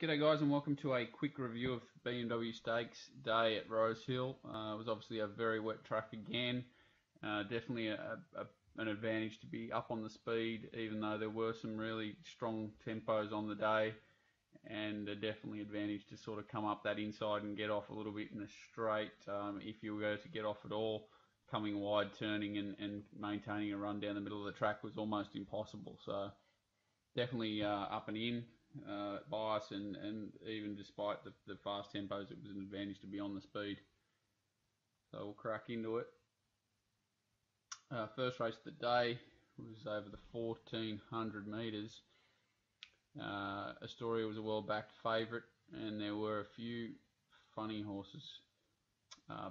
G'day guys and welcome to a quick review of BMW Stakes Day at Rosehill. It was obviously a very wet track again. Definitely an advantage to be up on the speed, even though there were some really strong tempos on the day, and definitely advantage to sort of come up that inside and get off a little bit in the straight. If you were to get off at all, coming wide, turning and maintaining a run down the middle of the track was almost impossible. So definitely up and in. Bias and even despite the fast tempos, it was an advantage to be on the speed. So we'll crack into it. First race of the day was over the 1400 metres. Astoria was a well-backed favourite, and there were a few funny horses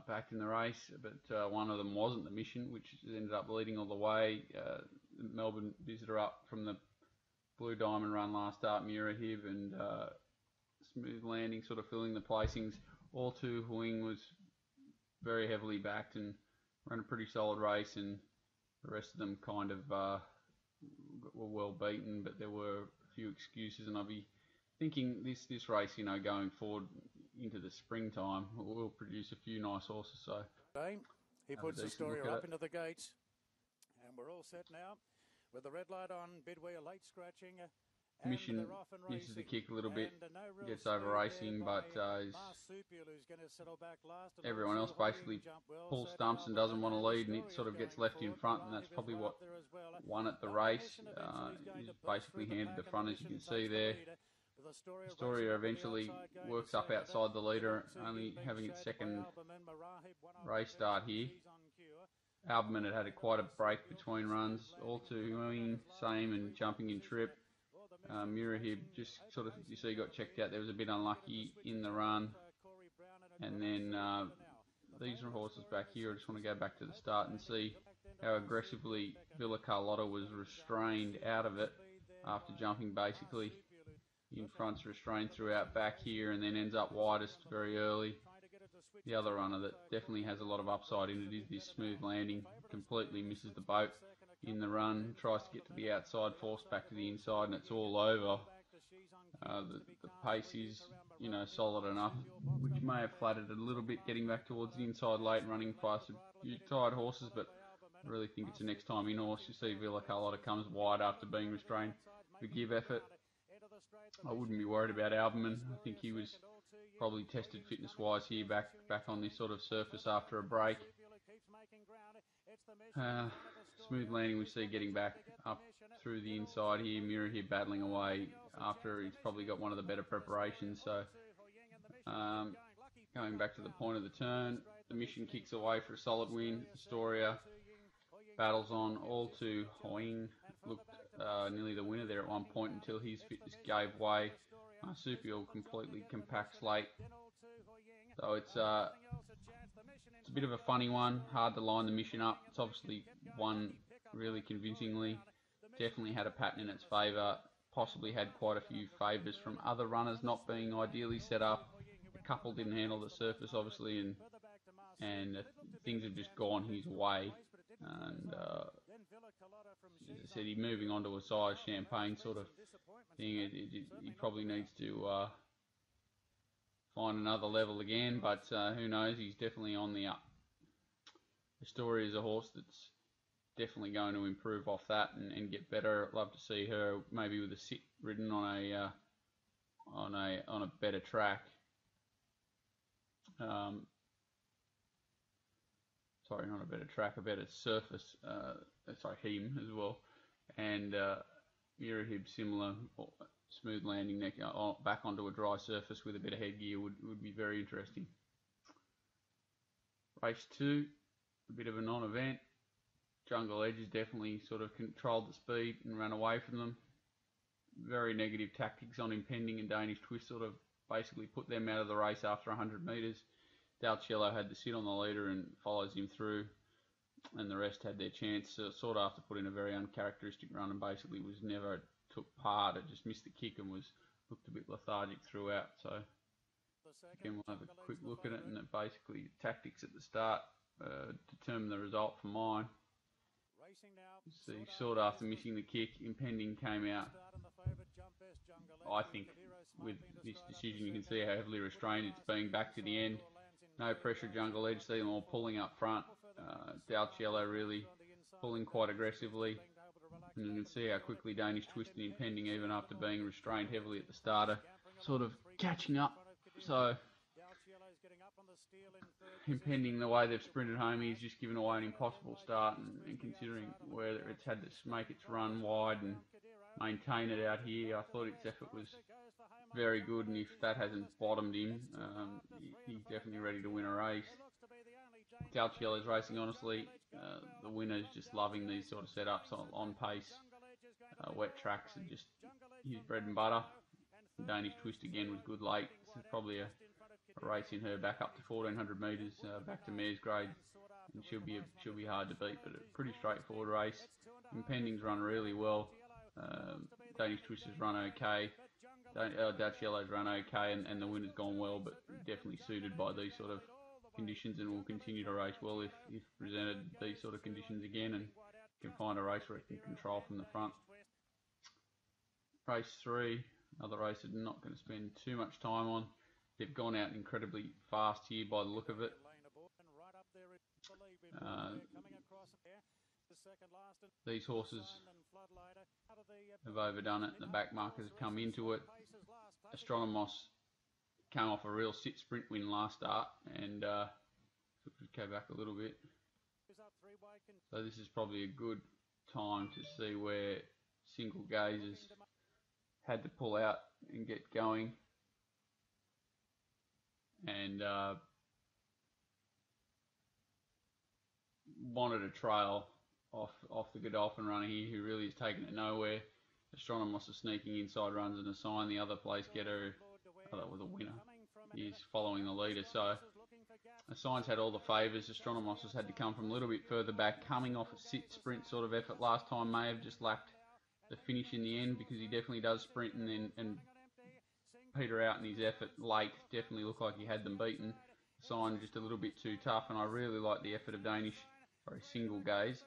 backed in the race, but one of them wasn't the Mission, which ended up leading all the way. The Melbourne visitor up from the Blue Diamond run last start, Rosehill, and Smooth Landing sort of filling the placings. All Too Wing was very heavily backed and ran a pretty solid race, and the rest of them kind of were well beaten, but there were a few excuses, and I'll be thinking this race, going forward into the springtime, will produce a few nice horses. So he puts Astoria up into the gates, and we're all set now. With the red light on, Bidwell late scratching. Mission misses the kick a little bit, gets over racing, but everyone else basically pulls stumps and doesn't want to lead, and it sort of gets left in front, and that's probably what won at the race. He's basically handed the front, as you can see there. Astoria eventually works up outside the leader, only having its second race start here. Albumin had quite a break between runs. All Too Wing, same, and jumping in trip. Rosehill just sort of, you see, got checked out. There was a bit unlucky in the run. And then these horses back here, I just want to go back to the start and see how aggressively Villa Carlotta was restrained out of it after jumping basically in front's restrained throughout back here, and then ends up widest very early. The other runner that definitely has a lot of upside in it is this Smooth Landing. Completely misses the boat in the run, tries to get to the outside, forced back to the inside, and it's all over. The pace is, solid enough, which may have flattered a little bit getting back towards the inside late, running past a few tired horses, but I really think it's a next time in horse. You see Villa Carlotta comes wide after being restrained. The give effort, I wouldn't be worried about Albumin. I think he was probably tested fitness-wise here, back on this sort of surface after a break. Smooth Landing we see getting back up through the inside here. Rosehill battling away after he's probably got one of the better preparations. So going back to the point of the turn, the Mission kicks away for a solid win. Astoria battles on. All Too Wing looked nearly the winner there at one point until his fitness gave way. Marsupial completely compacts late. So it's a bit of a funny one, hard to line the Mission up. It's obviously won really convincingly, definitely had a pattern in its favour, possibly had quite a few favours from other runners not being ideally set up. A couple didn't handle the surface obviously, and things have just gone his way. And as I said, he's moving on to a size champagne sort of thing. He probably needs to find another level again, but who knows, he's definitely on the up. Astoria is a horse that's definitely going to improve off that and get better. I'd love to see her maybe with a sit ridden on a better track. Sorry, not a better track, a better surface. Him as well. And Rosehill similar, Smooth Landing neck back onto a dry surface with a bit of headgear would be very interesting. Race 2, a bit of a non-event. Jungle Edge has definitely sort of controlled the speed and ran away from them. Very negative tactics on Impending and Danish Twist, sort of basically put them out of the race after 100 metres. Dalcello had to sit on the leader and follows him through, and the rest had their chance. Sort of after put in a very uncharacteristic run and basically was never took part. It just missed the kick and looked a bit lethargic throughout. So again, we'll have a quick look at it, and basically tactics at the start determine the result for mine. See, sort of after missing the kick, Impending came out, I think, with this decision. You can see how heavily restrained it's being back to the end. No pressure jungle edge, see them all pulling up front. Dalciello really pulling quite aggressively. And you can see how quickly Danish Twist and Impending, even after being restrained heavily at the starter, sort of catching up. So Impending, the way they've sprinted home, he's just given away an impossible start, and considering where it's had to make its run wide and maintain it out here, I thought its effort was very good, and if that hasn't bottomed him, he's definitely ready to win a race. Dalciello's racing, honestly, the winner's just loving these sort of setups on pace. Wet tracks are just his bread and butter. Danish Twist again was good late. This is probably a race in her back up to 1400 metres, back to mare's grade, and she'll be hard to beat, but a pretty straightforward race. Impending's run really well. Danish Twist has run okay. Dalciello's run okay, and the winner's gone well, but definitely suited by these sort of conditions, and will continue to race well if presented these sort of conditions again, and can find a race where it can control from the front. Race 3, another race I'm not going to spend too much time on. They've gone out incredibly fast here by the look of it. These horses have overdone it, and the back markers have come into it. Astronomos came off a real sit sprint win last start, and go back a little bit. So this is probably a good time to see where Single Gazers had to pull out and get going, and wanted a trail off the Godolphin runner here, who really has taken it nowhere. Astronomos is sneaking inside runs and a sign. The other place getter, that was a winner, is following the leader. So the signs had all the favours. Astronomos has had to come from a little bit further back, coming off a sit sprint sort of effort last time. May have just lacked the finish in the end, because he definitely does sprint and peter out in his effort late. Definitely looked like he had them beaten. Sign just a little bit too tough, and I really like the effort of Single Gaze,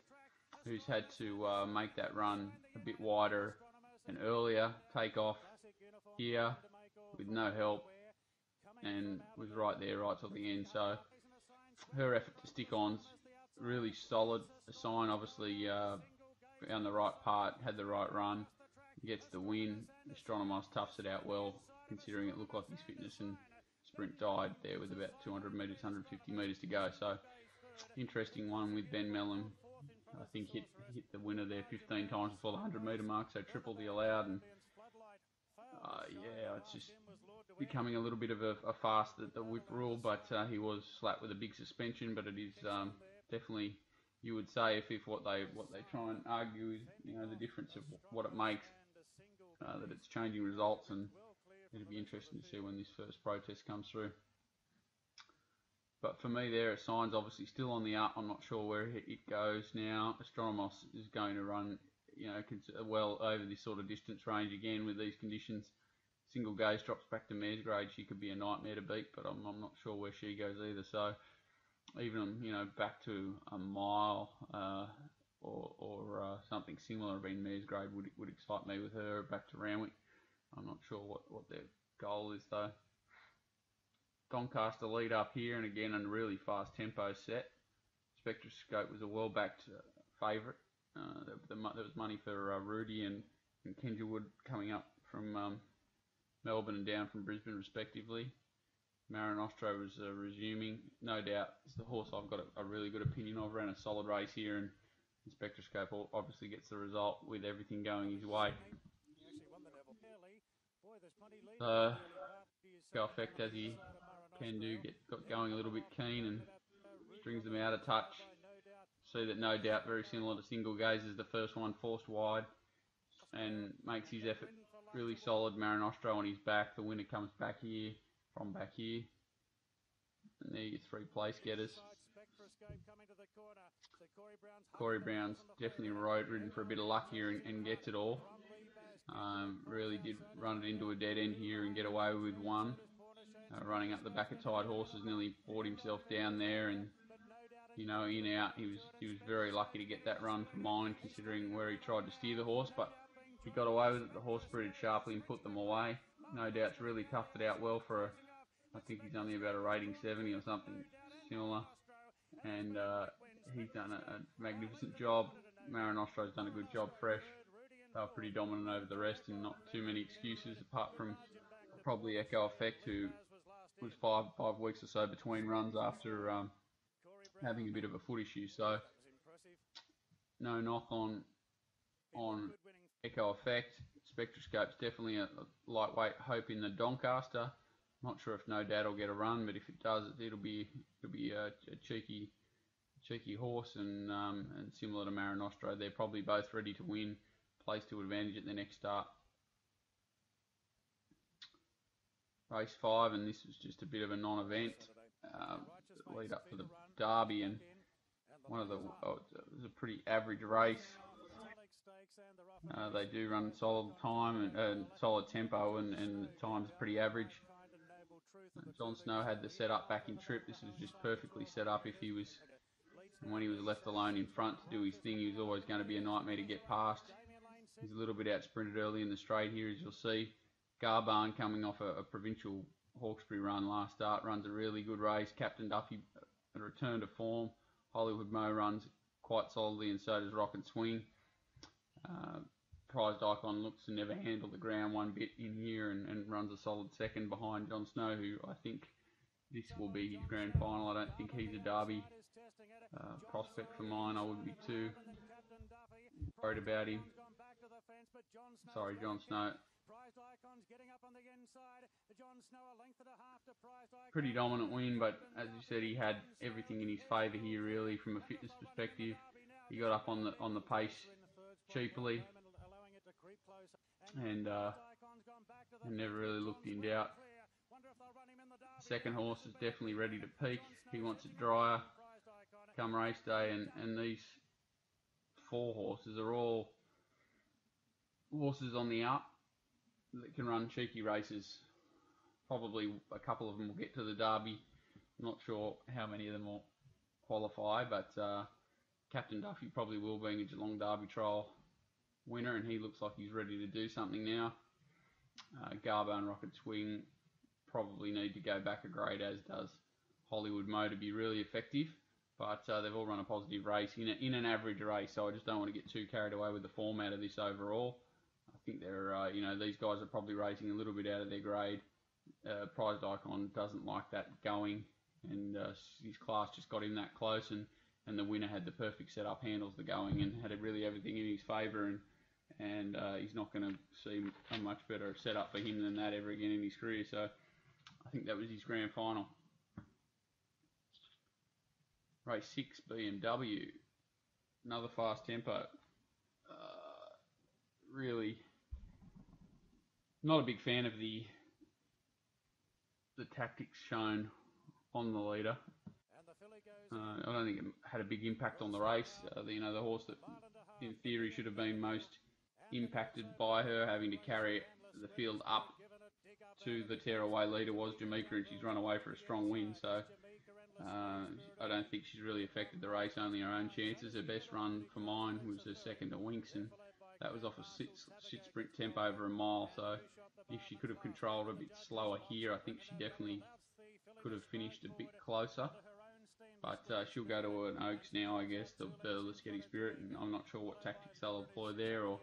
who's had to make that run a bit wider and earlier, take off here with no help, and was right there right till the end. So her effort to stick on's really solid. The Sign obviously found the right part, had the right run, gets the win. Astronomos toughs it out well, considering it looked like his fitness and sprint died there with about 200 metres, 150 metres to go. So interesting one with Ben Mellon. I think hit the winner there 15 times before the 100 metre mark, so triple the allowed, and yeah, it's just becoming a little bit of a fast at the whip rule, but he was slapped with a big suspension. But it is definitely, you would say, if what they try and argue is, the difference of what it makes, that it's changing results, and it'll be interesting to see when this first protest comes through. But for me there, Sign's obviously still on the up. I'm not sure where it goes now. Astronomos is going to run, well over this sort of distance range again with these conditions. Single Gaze drops back to mare's grade. She could be a nightmare to beat, but I'm not sure where she goes either. So even, back to a mile or something similar being mare's grade would excite me with her. Back to Randwick. I'm not sure what their goal is though. Doncaster lead up here, and again a really fast tempo set. Spectroscope was a well-backed favourite. There was money for Rudy and Kenjilwood coming up from Melbourne and down from Brisbane respectively. Marinostro was resuming. No doubt it's the horse I've got a really good opinion of. Ran a solid race here, and Spectroscope obviously gets the result with everything going his way. Go effect as he can do, got going a little bit keen and strings them out of touch. See that No Doubt, very similar to Single Gaze, is the first one forced wide and makes his effort really solid. Marinostro on his back. The winner comes back here, from back here. And there your three place getters. Corey Brown's definitely ridden for a bit of luck here and gets it all. Really did run it into a dead end here and get away with one. Running up the back of tied horses, nearly brought himself down there, and in out. He was very lucky to get that run from mine, considering where he tried to steer the horse, but he got away with it. The horse sprinted sharply and put them away. no doubt's really toughed it out well for I think he's only about a rating 70 or something similar, and he's done a magnificent job. Marinostro's done a good job fresh. They were pretty dominant over the rest and not too many excuses apart from probably Echo Effect, who was five weeks or so between runs after having a bit of a foot issue. So no knock on Echo Effect. Spectroscope's definitely a lightweight hope in the Doncaster. Not sure if No Dad will get a run, but if it does, it'll be a cheeky horse, and similar to Marinostro, they're probably both ready to win, place to advantage at the next start. Race 5, and this was just a bit of a non-event lead up to the Derby, and it was a pretty average race. They do run solid time and solid tempo, and time's pretty average. Jon Snow had the setup back in trip. This was just perfectly set up. When he was left alone in front to do his thing, he was always going to be a nightmare to get past. He's a little bit out sprinted early in the straight here, as you'll see. Garbarn, coming off a provincial Hawkesbury run last start, runs a really good race. Captain Duffy, a return to form. Hollywood Mo runs quite solidly, and so does Rocket Swing. Prized Icon looks to never handle the ground one bit in here, and runs a solid second behind Jon Snow, who I think this will be his grand final. I don't think he's a Derby prospect for mine. I wouldn't be too worried about him. Sorry, Jon Snow. Pretty dominant win, but as you said, he had everything in his favour here, really, from a fitness perspective. He got up on the pace cheaply, and never really looked in doubt. Second horse is definitely ready to peak. He wants it drier come race day, and these 4 horses are all horses on the up that can run cheeky races. Probably a couple of them will get to the Derby. I'm not sure how many of them will qualify, but Captain Duffy probably will, being a Geelong Derby trial winner, and he looks like he's ready to do something now. Garbo and Rocket Swing probably need to go back a grade, as does Hollywood Mo, to be really effective. But they've all run a positive race in an average race, so I just don't want to get too carried away with the format of this overall. I think they're, these guys are probably racing a little bit out of their grade. Prized Icon doesn't like that going, and his class just got him that close, and the winner had the perfect setup, handles the going, and had really everything in his favour, and he's not going to see a much better setup for him than that ever again in his career. So I think that was his grand final. Race 6, BMW, another fast tempo. Really not a big fan of the tactics shown on the leader. I don't think it had a big impact on the race. The horse that in theory should have been most impacted by her having to carry the field up to the tearaway leader was Jamaica, and she's run away for a strong win. So I don't think she's really affected the race, only her own chances. Her best run for mine was her second to Winks, and that was off a sit sprint tempo over a mile. So if she could have controlled a bit slower here, I think she definitely could have finished a bit closer. But she'll go to an Oaks now, I guess, the Let's Get Spirit, and I'm not sure what tactics they'll employ there or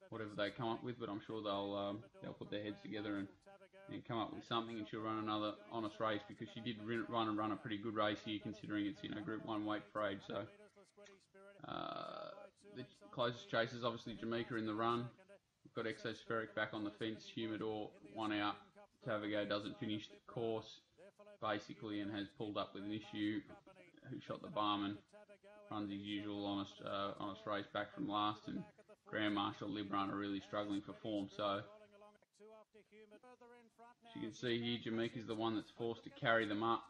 whatever they come up with, but I'm sure they'll put their heads together and come up with something, and she'll run another honest race, because she did run a pretty good race here, considering it's Group 1 weight for age. So the closest chase is obviously Jamaica in the run. We've got Exospheric back on the fence. Humidor one out. Tavago doesn't finish the course basically, and has pulled up with an issue. Who Shot the Barman runs his usual honest race back from last, and Grand Marshal Libran are really struggling for form. So as you can see here, Jamaica's the one that's forced to carry them up,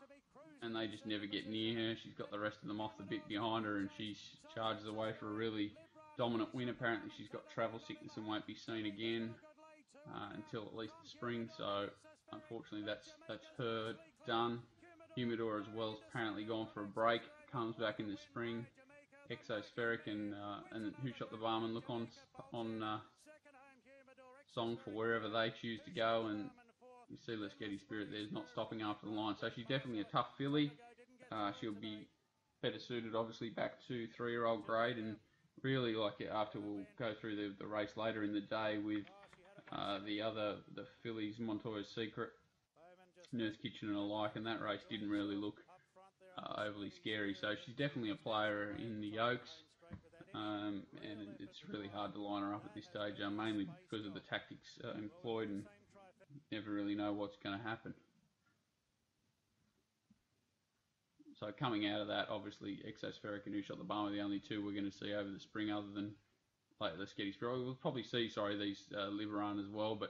and they just never get near her. She's got the rest of them off the bit behind her, and she charges away for a really dominant win. Apparently she's got travel sickness and won't be seen again until at least the spring. So unfortunately that's her done. Humidor as well is apparently gone for a break, comes back in the spring. Exospheric and Who Shot the Barman look on song for wherever they choose to go, and you see Lescetti's Spirit there's not stopping after the line. So she's definitely a tough filly. She'll be better suited, obviously, back to 3-year-old grade, and really, like, after we'll go through the race later in the day with the fillies, Montoya's Secret, Nurse Kitchen and alike, and that race didn't really look overly scary. So she's definitely a player in the Oaks, and it's really hard to line her up at this stage, mainly because of the tactics employed, and never really know what's going to happen. So coming out of that, obviously, Exospheric and Who Shot the Bomb are the only two we're going to see over the spring, other than like Lescetti's Spirit. We'll probably see, these Liveran as well, but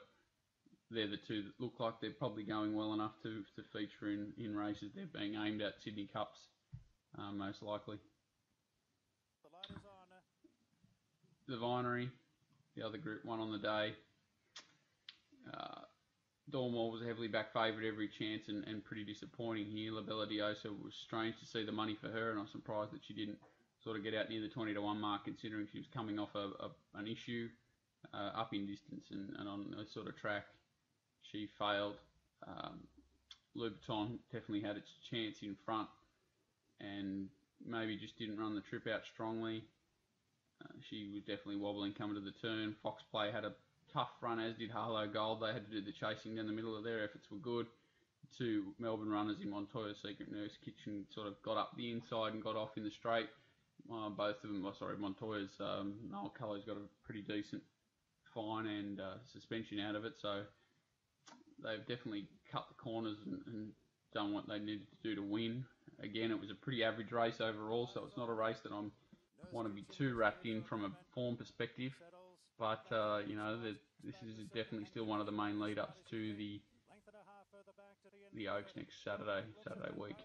they're the two that look like they're probably going well enough to feature in races. They're being aimed at Sydney Cups, most likely. The Vinery, the other Group 1 on the day. Dormore was a heavily back favourite every chance, and pretty disappointing here. La Bella Diosa was strange to see the money for her, and I'm surprised that she didn't sort of get out near the 20-1 mark, considering she was coming off an issue up in distance, and on a sort of track she failed. Louboutin definitely had its chance in front, and maybe just didn't run the trip out strongly. She was definitely wobbling coming to the turn. Fox Play had a tough run, as did Harlow Gold. They had to do the chasing down the middle. Of their efforts were good. Two Melbourne runners in Montoya Secret, Nurse Kitchen sort of got up the inside and got off in the straight. Both of them, Montoya's Noel Culler's got a pretty decent fine and suspension out of it, so they've definitely cut the corners and done what they needed to do to win. Again, it was a pretty average race overall, so it's not a race that I want to be too wrapped in from a form perspective. But, this is definitely still one of the main lead-ups to the Oaks next Saturday week.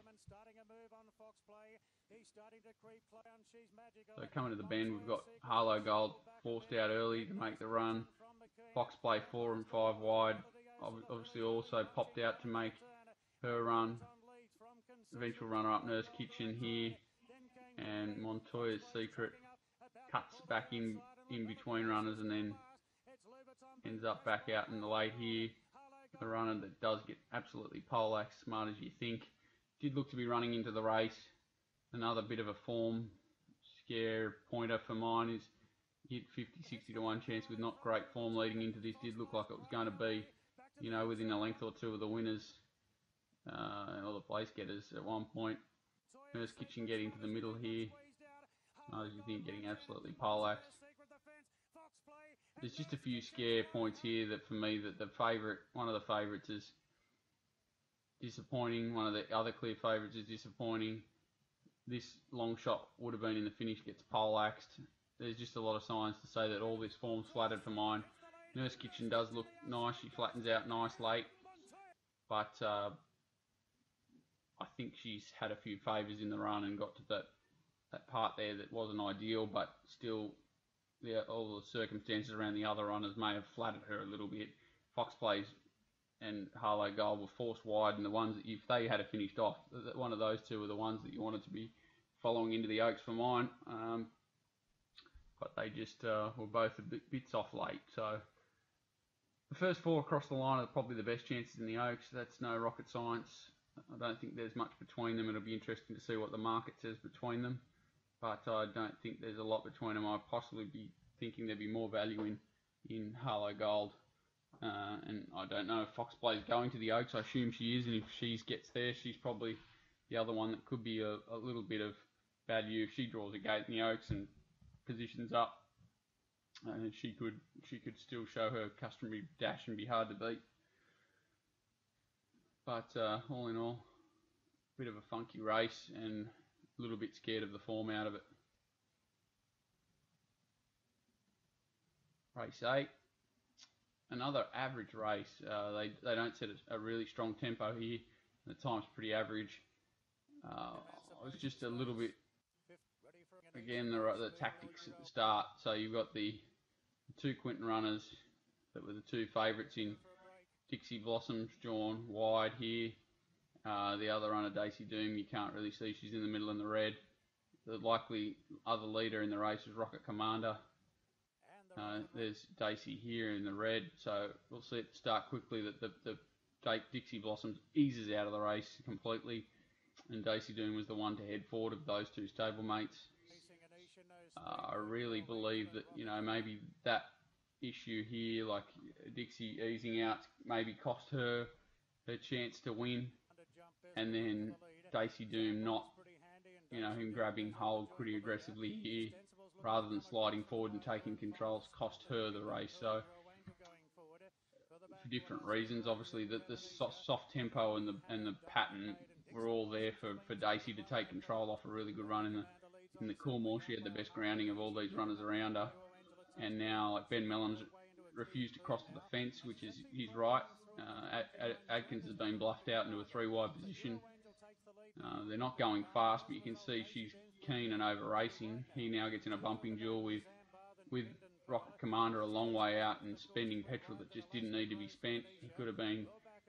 So coming to the bend, we've got Harlow Gold forced out early to make the run. Fox Play 4 and 5 wide. Obviously also popped out to make her run. Eventual runner-up Nurse Kitchen here. And Montoya's Secret cuts back in between runners and then ends up back out in the late here. A runner that does get absolutely poleaxed, smart as you think. Did look to be running into the race. Another bit of a form scare pointer for mine is hit 50-60 to 1 chance with not great form leading into this. Did look like it was going to be, within a length or two of the winners or the place getters at one point. Nurse Kitchen getting to the middle here. As you think, getting absolutely poleaxed. There's just a few scare points here that for me that one of the favourites is disappointing. One of the other clear favourites is disappointing. This long shot would have been in the finish, gets poleaxed. There's just a lot of signs to say that all this form's flattered for mine. Nurse Kitchen does look nice. She flattens out nice late. But I think she's had a few favours in the run and got to that part there that wasn't ideal, but still all the circumstances around the other runners may have flattered her a little bit. Fox Plays and Harlow Gold were forced wide, and the ones that if they had finished off, one of those two are the ones that you wanted to be following into the Oaks for mine. But they just were both bits off late. So the first four across the line are probably the best chances in the Oaks. That's no rocket science. I don't think there's much between them. It'll be interesting to see what the market says between them. But I don't think there's a lot between them. I'd possibly be thinking there'd be more value in Harlow Gold. And I don't know if Fox Play's going to the Oaks. I assume she is, and if she gets there, she's probably the other one that could be a little bit of value. If she draws a gate in the Oaks and positions up, she could still show her customary dash and be hard to beat. But all in all, a bit of a funky race and a little bit scared of the form out of it. Race 8. Another average race. They don't set a really strong tempo here. The time's pretty average. It was just a little bit, again, the tactics at the start. So you've got the two Quinton runners that were the two favourites in Dixie Blossoms drawn wide here. The other runner, Daisy Doom, you can't really see. She's in the middle in the red. The likely other leader in the race is Rocket Commander. There's Daisy here in the red, so we'll see it start quickly that the Dixie Blossoms eases out of the race completely, and Daisy Doom was the one to head forward of those two stablemates. I really believe that, maybe that issue here, like Dixie easing out, maybe cost her her chance to win, and then Daisy Doom not, him grabbing hold pretty aggressively here rather than sliding forward and taking controls cost her the race. So for different reasons, obviously the soft tempo and the pattern were all there for Daisy to take control off a really good run in the Coolmore. She had the best grounding of all these runners around her, and now like Ben Mellon's refused to cross to the fence, which is his right. Adkins has been bluffed out into a 3-wide position. They're not going fast, but you can see she's keen and over racing. He now gets in a bumping duel with Rocket Commander a long way out and spending petrol that just didn't need to be spent. He could have been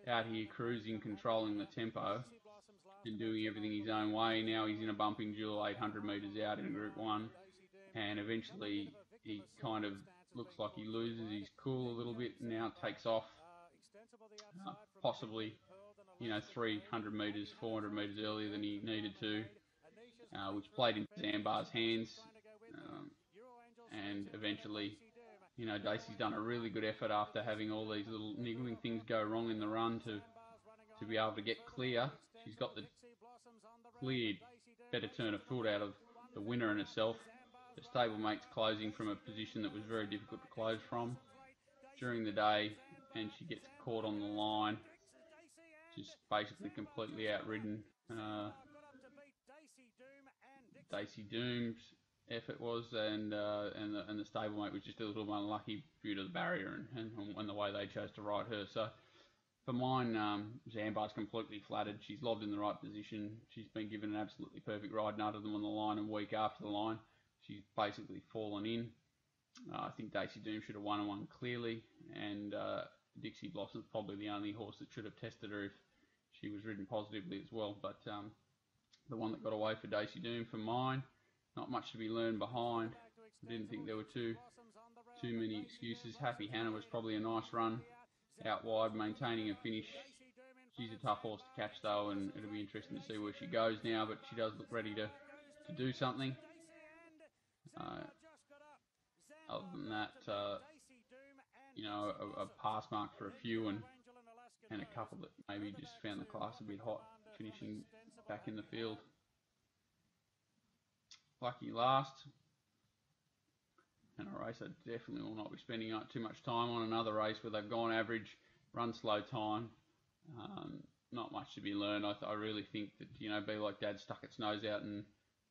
out here cruising, controlling the tempo and doing everything his own way. Now he's in a bumping duel 800 metres out in Group 1, and eventually he kind of looks like he loses his cool a little bit and now takes off, possibly 300 metres, 400 metres earlier than he needed to, which played into Zambar's hands, and eventually, Dacey's done a really good effort after having all these little niggling things go wrong in the run to be able to get clear. She's got the cleared better turn of foot out of the winner in itself. The stablemate's closing from a position that was very difficult to close from during the day, and she gets caught on the line. Just basically completely outridden. Daisy Doom's effort was, and the stablemate was just a little unlucky due to the barrier and the way they chose to ride her. So for mine, Zambar's completely flattered. She's lobbed in the right position. She's been given an absolutely perfect ride, nutted them on the line, and week after the line, she's basically fallen in. I think Daisy Doom should have won clearly, and Dixie Blossom's probably the only horse that should have tested her if she was ridden positively as well. But the one that got away for Daisy Doom for mine, not much to be learned behind. I didn't think there were too many excuses. Happy Hannah was probably a nice run out wide, maintaining a finish. She's a tough horse to catch though, and it'll be interesting to see where she goes now, but she does look ready to do something. Other than that, a pass mark for a few and a couple that maybe just found the class a bit hot, finishing back in the field. Lucky last, and a race I definitely will not be spending too much time on. Another race where they've gone average, run slow time. Not much to be learned. I really think that, Be Like Dad stuck its nose out and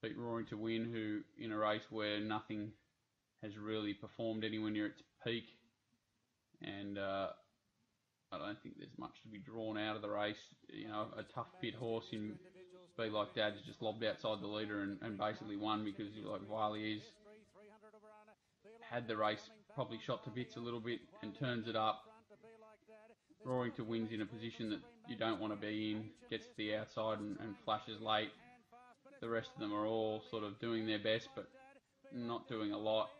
beat Roaring to Win, who in a race where nothing has really performed anywhere near its peak, and I don't think there's much to be drawn out of the race. A tough fit horse in Be Like Dad's just lobbed outside the leader and basically won because Wiley's had the race probably shot to bits a little bit and turns it up. Roaring to Win's in a position that you don't want to be in, gets to the outside and flashes late. The rest of them are all sort of doing their best but not doing a lot.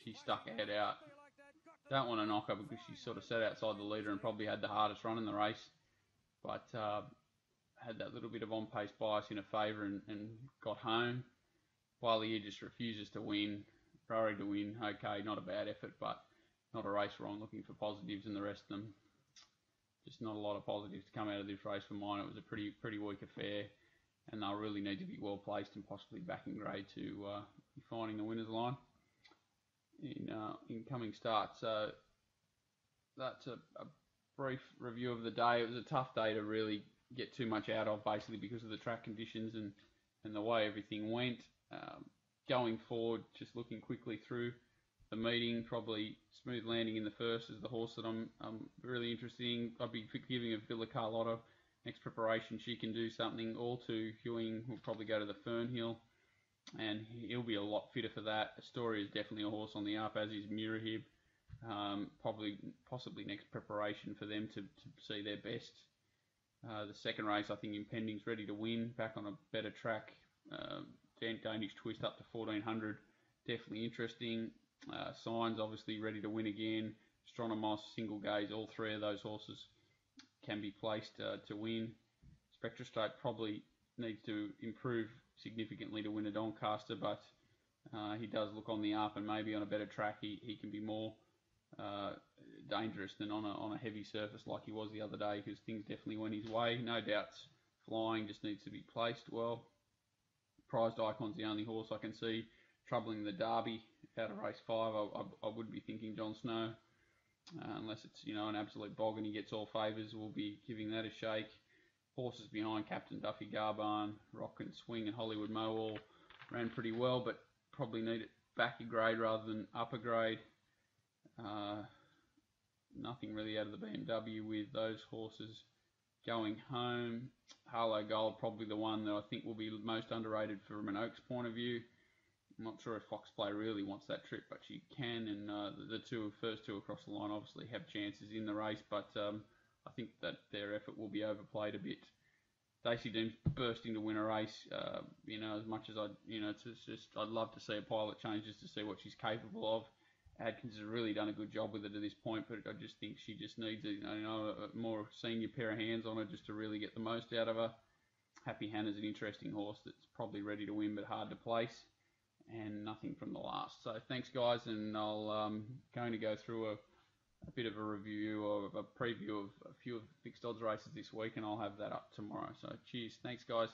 She stuck her head out. Don't want to knock her because she sort of sat outside the leader and probably had the hardest run in the race, but had that little bit of on-pace bias in her favour and got home. Wiley just refuses to win. Rory to Win, okay, not a bad effort, but not a race where I'm looking for positives, and the rest of them, just not a lot of positives to come out of this race for mine. It was a pretty weak affair, and they'll really need to be well placed and possibly back in grade to be finding the winner's line in coming starts. So that's a brief review of the day. It was a tough day to really get too much out of, basically because of the track conditions and the way everything went. Going forward, just looking quickly through the meeting, probably Smooth Landing in the first is the horse that I'm really interested in. I'd be giving a Villa Carlotta next preparation. She can do something. All to Hewing will probably go to the Fernhill, and he'll be a lot fitter for that. Astoria is definitely a horse on the up, as is Murahib. Possibly next preparation for them to see their best. The second race, I think Impending's ready to win, back on a better track. Danish Twist up to 1400, definitely interesting. Signs obviously ready to win again. Stronomos, Single Gaze, all three of those horses can be placed to win. Spectroscope probably needs to improve significantly to win a Doncaster, but he does look on the up, and maybe on a better track he can be more dangerous than on a heavy surface like he was the other day, because things definitely went his way. No doubts, flying just needs to be placed well. Prized Icon's the only horse I can see troubling the Derby out of race 5. I would be thinking John Snow, unless it's an absolute bog and he gets all favours. We'll be giving that a shake. Horses behind Captain Duffy Garbarn, Rock and Swing, and Hollywood Mo all ran pretty well, but probably need it back a grade rather than up a grade. Nothing really out of the BMW with those horses going home. Harlow Gold, probably the one that I think will be most underrated from an Oaks point of view. I'm not sure if Foxplay really wants that trip, but she can, and the first two across the line obviously have chances in the race, but I think that their effort will be overplayed a bit. Stacey Deem's bursting to win a race, as much as I'd love to see a pilot change just to see what she's capable of. Adkins has really done a good job with it to this point, but I just think she just needs a more senior pair of hands on her just to really get the most out of her. Happy Hannah's an interesting horse that's probably ready to win but hard to place, and nothing from the last. So thanks guys, and I'll going to go through a bit of a review of a preview of a few of the fixed odds races this week, and I'll have that up tomorrow. So cheers, thanks guys.